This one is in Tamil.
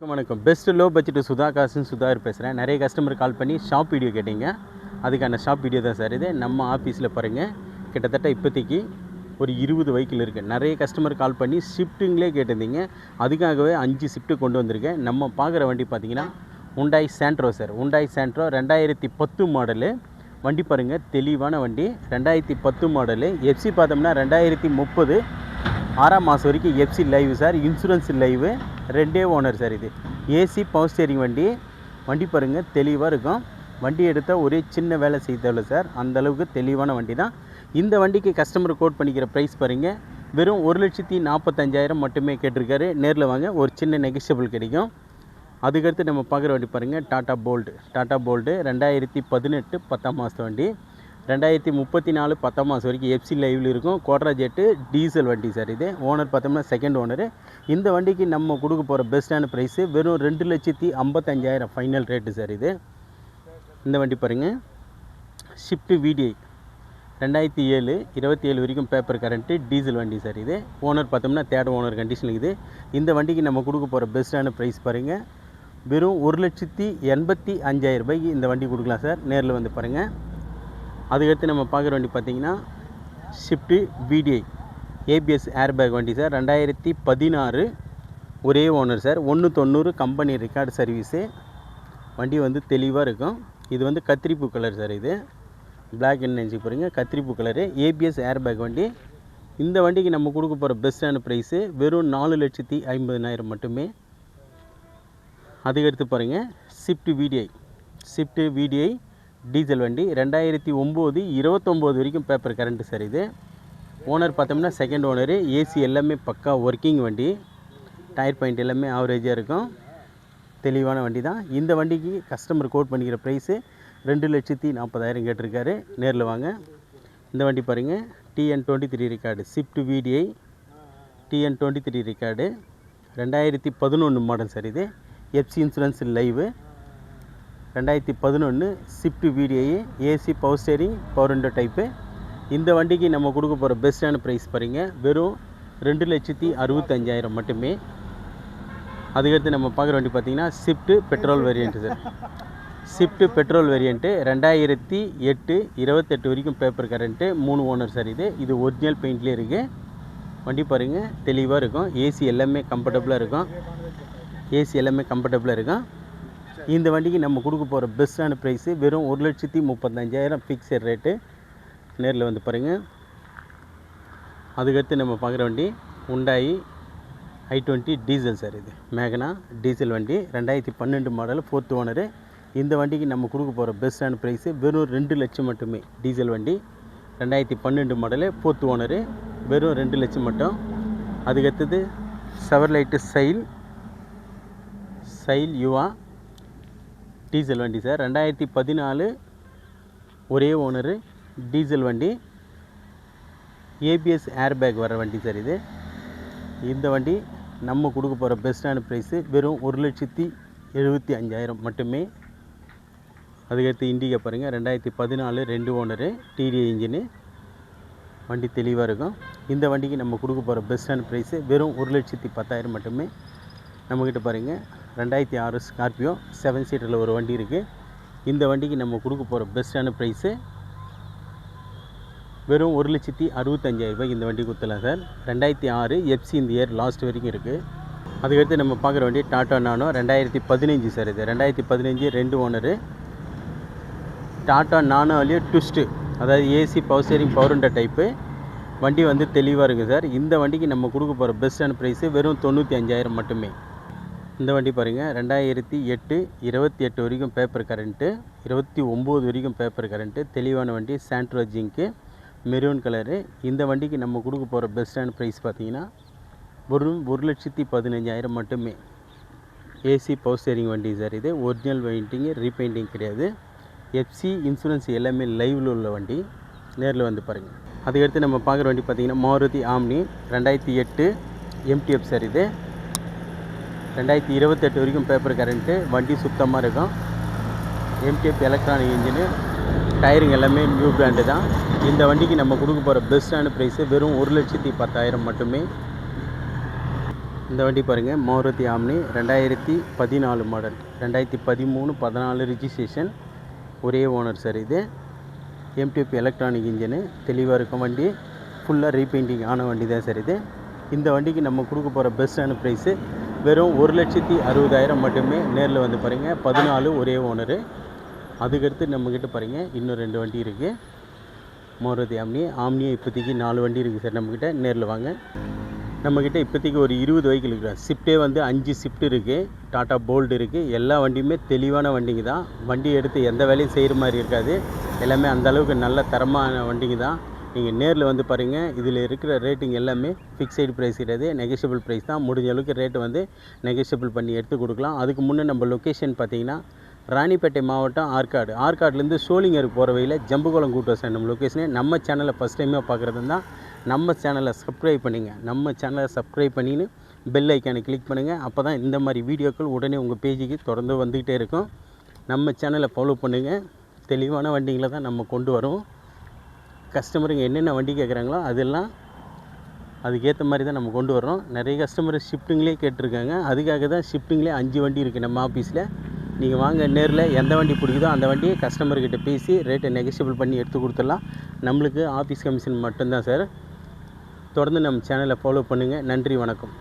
வணக்கம். பெஸ்ட் லோ பட்ஜெட் சுதா காசுன்னு சுதாகர் பேசுகிறேன். நிறைய கஸ்டமர் கால் பண்ணி ஷாப் வீடியோ கேட்டிங்க. அதுக்கான ஷாப் வீடியோ தான் சார் இது. நம்ம ஆஃபீஸில் பாருங்கள், கிட்டத்தட்ட இப்போதைக்கு ஒரு 20 வெஹிக்கிள் இருக்குது. நிறைய கஸ்டமர் கால் பண்ணி ஷிஃப்ட்டுங்களே கேட்டிருந்தீங்க. அதுக்காகவே 5 ஷிஃப்ட்டு கொண்டு வந்திருக்கேன். நம்ம பார்க்குற வண்டி பார்த்திங்கன்னா Hyundai Santro sir. Hyundai Santro 2010 model வண்டி பாருங்கள், தெளிவான வண்டி. 2010 மாடலு. எஃப்சி பார்த்தோம்னா 2030 6ஆம் மாதம் வரைக்கும் FC live sir. Insurance live. 2 owner sir. இது ஏசி பவர் ஸ்டேரிங் வண்டி. வண்டி பாருங்கள், தெளிவாக இருக்கும். வண்டி எடுத்தால் ஒரே சின்ன வேலை செய்தவில்லை சார். அந்தளவுக்கு தெளிவான வண்டி தான். இந்த வண்டிக்கு கஸ்டமர் கோட் பண்ணிக்கிற ப்ரைஸ் பாருங்கள், வெறும் 1,45,000 மட்டுமே கேட்டிருக்காரு. நேரில் வாங்க, ஒரு சின்ன நெகிஷியபிள் கிடைக்கும். அதுக்கடுத்து நம்ம பார்க்குற வண்டி பாருங்கள், டாட்டா போல்டு. 2018 10ஆம் மாதத்து வண்டி. 2034 10ஆம் மாதம் வரைக்கும் எஃப்சி லைவில் இருக்கும். கோட்ரா ஜெட்டு டீசல் வண்டி சார். இது ஓனர் பார்த்தோம்னா செகண்ட் ஓனரு. இந்த வண்டிக்கு நம்ம கொடுக்க போகிற பெஸ்ட்டான ப்ரைஸு வெறும் 2,55,000 ஃபைனல் ரேட்டு சார். இது இந்த வண்டி பாருங்கள், ஷிஃப்ட்டு VDI 2007 27 வரைக்கும் பேப்பர் கரண்ட்டு டீசல் வண்டி சார். இது ஓனர் பார்த்தோம்னா தேர்ட் ஓனர் கண்டிஷன் இருக்குது. இந்த வண்டிக்கு நம்ம கொடுக்க போகிற பெஸ்ட்டான ப்ரைஸ் பாருங்கள், வெறும் 1,85,000 ரூபாய்க்கு இந்த வண்டி கொடுக்கலாம் சார். நேரில் வந்து பாருங்கள். அதுக்கடுத்து நம்ம பார்க்குற வண்டி பார்த்திங்கன்னா ஷிஃப்ட்டு VDI ஏபிஎஸ் ஏர்பேக் வண்டி சார். 2016 ஒரே owner sir. 190 company record service. வண்டி வந்து தெளிவாக இருக்கும். இது வந்து கத்திரிப்பூ கலர் சார். இது பிளாக் என்ன நினச்சி போகிறீங்க, கத்திரிப்பூ கலரு. ஏபிஎஸ் ஏர்பேக் வண்டி. இந்த வண்டிக்கு நம்ம கொடுக்க போகிற பெஸ்ட்டான ப்ரைஸு வெறும் 4,50,000 மட்டுமே. அதுக்கடுத்து பாருங்கள், ஷிஃப்ட்டு VDI டீசல் வண்டி. 2009 29 வரைக்கும் பேப்பர் கரண்ட்டு சார். இது ஓனர் பார்த்தோம்னா செகண்ட் ஓனரு. ஏசி எல்லாமே பக்கா ஒர்க்கிங் வண்டி. டயர் பாயிண்ட் எல்லாமே ஆவரேஜாக இருக்கும். தெளிவான வண்டி தான். இந்த வண்டிக்கு கஸ்டமர் கோட் பண்ணிக்கிற ப்ரைஸு 2,40,000 கேட்டிருக்காரு. நேரில் வாங்க. இந்த வண்டி பாருங்கள், TN23 record. Shift VDI TN23 record. 2011 model sir. இது FC insurance live. 2011 shift VDI AC power steering power window type. இந்த வண்டிக்கு நம்ம கொடுக்க போகிற பெஸ்ட்டான ப்ரைஸ் பாருங்கள், வெறும் 2,65,000 மட்டுமே. அதுக்கடுத்து நம்ம பார்க்குற வண்டி பார்த்திங்கன்னா shift petrol variant sir. Shift petrol variant 2008 28 வரைக்கும் பேப்பர் கரண்ட்டு 3 ஓனர் சார். இது ஒரிஜினல் பெயிண்ட்லேயே இருக்குது. வண்டி பாருங்கள், தெளிவாக இருக்கும். ஏசி எல்லாமே கம்ஃபர்டபுளாக இருக்கும். இந்த வண்டிக்கு நம்ம கொடுக்க போகிற பெஸ்ட்டான ப்ரைஸு வெறும் 1,35,000 ஃபிக்ஸட் ரேட்டு. நேரில் வந்து பாருங்கள். அதுக்கடுத்து நம்ம பார்க்குற வண்டி ஹுண்டாய் i20 டீசல் சார். இது மேகனா டீசல் வண்டி. 2012 மாடல் 4th ஓனரு. இந்த வண்டிக்கு நம்ம கொடுக்க போகிற பெஸ்ட்டான ப்ரைஸு வெறும் 2 லட்சம் மட்டுமே. டீசல் வண்டி 2012 மாடலு 4th ஓனரு. வெறும் 2 லட்சம் மட்டும். அதுக்கடுத்தது செவர்லைட்டு சைல் யுவா டீசல் வண்டி சார். 2014 ஒரே ஓனரு டீசல் வண்டி. ஏபிஎஸ் ஏர்பேக் வர வண்டி சார். இந்த வண்டி நம்ம கொடுக்க போகிற பெஸ்ட்டான ப்ரைஸு வெறும் 1,75,000 மட்டுமே. அதுக்கடுத்து இண்டிகா பாருங்கள், 2014 2 ஓனரு TDI இன்ஜினு. வண்டி தெளிவாக இருக்கும். இந்த வண்டிக்கு நம்ம கொடுக்க போகிற பெஸ்ட்டான ப்ரைஸு வெறும் 1,10,000 மட்டுமே. நம்மக்கிட்ட பாருங்கள், 2006 ஸ்கார்பியோ 7 சீட்டரில் ஒரு வண்டி இருக்குது. இந்த வண்டிக்கு நம்ம கொடுக்க போகிற பெஸ்ட்டான ப்ரைஸு வெறும் 1,65,000 ரூபாய்க்கு இந்த வண்டி கொடுத்துலாம் சார். 2006 எஃப்சி இந்த இயர் லாஸ்ட் வரைக்கும் இருக்குது. அதுக்கடுத்து நம்ம பார்க்குற வண்டி டாட்டா நானோ 2015 சார். இது 2015 2 ஓனரு. டாட்டா நானோலேயே ட்விஸ்ட்டு, அதாவது AC power steering power window type. வண்டி வந்து தெளிவாக இருக்குது சார். இந்த வண்டிக்கு நம்ம கொடுக்க போகிற பெஸ்ட்டான ப்ரைஸு வெறும் 95,000 மட்டுமே. இந்த வண்டி பாருங்கள், 2008 28 வரைக்கும் பேப்பர் கரண்ட்டு, 29 வரைக்கும் பேப்பர் கரண்ட்டு. தெளிவான வண்டி. Santro zinc maroon colour. இந்த வண்டிக்கு நம்ம கொடுக்க போகிற பெஸ்ட்டான ப்ரைஸ் பார்த்தீங்கன்னா வெறும் 1,15,000 மட்டுமே. ஏசி பவர் ஸ்டேரிங் வண்டி சார். இது ஒரிஜினல் பெயிண்டிங்கு, ரீபெயிண்டிங் கிடையாது. எஃப்சி இன்சூரன்ஸ் எல்லாமே லைவில் உள்ள வண்டி. நேரில் வந்து பாருங்கள். அதுக்கடுத்து நம்ம பார்க்குற வண்டி பார்த்திங்கன்னா மாருதி ஆம்னி 2008 MTF சார். இது 2028 வரைக்கும் பேப்பர் கரண்ட்டு. வண்டி சுத்தமாக இருக்கும். MTF electronic engine. டயருங்க எல்லாமே நியூ பிராண்டு தான். இந்த வண்டிக்கு நம்ம கொடுக்க போகிற பெஸ்ட்டான ப்ரைஸு வெறும் 1,10,000 மட்டுமே. இந்த வண்டி பாருங்கள், மாருதி ஆம்னி 2014 மாடல், 2013-14 ரிஜிஸ்ட்ரேஷன், ஒரே ஓனர் சார். இது எம்டிபி எலக்ட்ரானிக் இன்ஜினு, தெளிவாக இருக்கும் வண்டி, ஃபுல்லாக ரீபெயிண்டிங் ஆன வண்டி தான் சார் இது. இந்த வண்டிக்கு நம்ம கொடுக்க போகிற பெஸ்ட்டான ப்ரைஸு வெறும் 1,60,000 மட்டுமே. நேரில் வந்து பாருங்கள், 14 ஒரே ஓனரு. அதுக்கடுத்து நம்மக்கிட்ட பாருங்கள் இன்னும் 2 வண்டி இருக்குது. மாருதி ஆம்னியே இப்போதைக்கு 4 வண்டி இருக்குது சார் நம்மக்கிட்ட. நேரில் வாங்க. நம்மக்கிட்ட இப்போதைக்கு ஒரு 20 வெஹிக்கிள் இருக்குது. ஷிஃப்ட்டே வந்து 5 ஷிஃப்ட் இருக்குது. டாட்டா போல்ட் இருக்குது. எல்லா வண்டியுமே தெளிவான வண்டிங்க தான். வண்டி எடுத்து எந்த வேலையும் செய்கிற மாதிரி இருக்காது. எல்லாமே அந்தளவுக்கு நல்ல தரமான வண்டிங்க தான். நீங்கள் நேரில் வந்து பாருங்கள். இதில் இருக்கிற ரேட்டிங் எல்லாமே ஃபிக்ஸடு ப்ரைஸ் கிடையாது, நெகோஷியபிள் ப்ரைஸ் தான். முடிஞ்ச அளவுக்கு ரேட்டு வந்து நெகோஷியபிள் பண்ணி எடுத்து கொடுக்கலாம். அதுக்கு முன்னே நம்ம லொக்கேஷன் பார்த்திங்கன்னா ராணிப்பேட்டை மாவட்டம் ஆற்காட்லேருந்து சோளிங்கர் போகிற வழியில் ஜம்புகுளம் கூட்டம் சார் நம்ம லொக்கேஷனே. நம்ம சேனலை ஃபஸ்ட் டைமாக பார்க்குறது தான் நம்ம சேனலை சப்ஸ்கிரைப் பண்ணிங்க. நம்ம சேனலை சப்ஸ்கிரைப் பண்ணின்னு பெல் ஐக்கானை கிளிக் பண்ணுங்கள். அப்போ தான் இந்த மாதிரி வீடியோக்கள் உடனே உங்கள் பேஜுக்கு தொடர்ந்து வந்துக்கிட்டே இருக்கும். நம்ம சேனலை ஃபாலோ பண்ணுங்கள். தெளிவான வண்டிங்களை தான் நம்ம கொண்டு வரோம். கஸ்டமருங்க என்னென்ன வண்டி கேட்குறாங்களோ அதெல்லாம் அதுக்கேற்ற மாதிரி தான் நம்ம கொண்டு வரோம். நிறைய கஸ்டமர் ஷிஃப்ட்டுங்களே கேட்டிருக்காங்க. அதுக்காக தான் ஷிஃப்ட்டுங்களே 5 வண்டி இருக்குது நம்ம ஆஃபீஸில். நீங்கள் வாங்க, நேரில் எந்த வண்டி பிடிக்குதோ அந்த வண்டியை கஸ்டமர்கிட்ட பேசி ரேட்டை நெகோஷியபிள் பண்ணி எடுத்து கொடுத்துடலாம். நம்மளுக்கு ஆஃபீஸ் கமிஷன் மட்டும்தான் சார். தொடர்ந்து நம்ம சேனலை ஃபாலோ பண்ணுங்கள். நன்றி, வணக்கம்.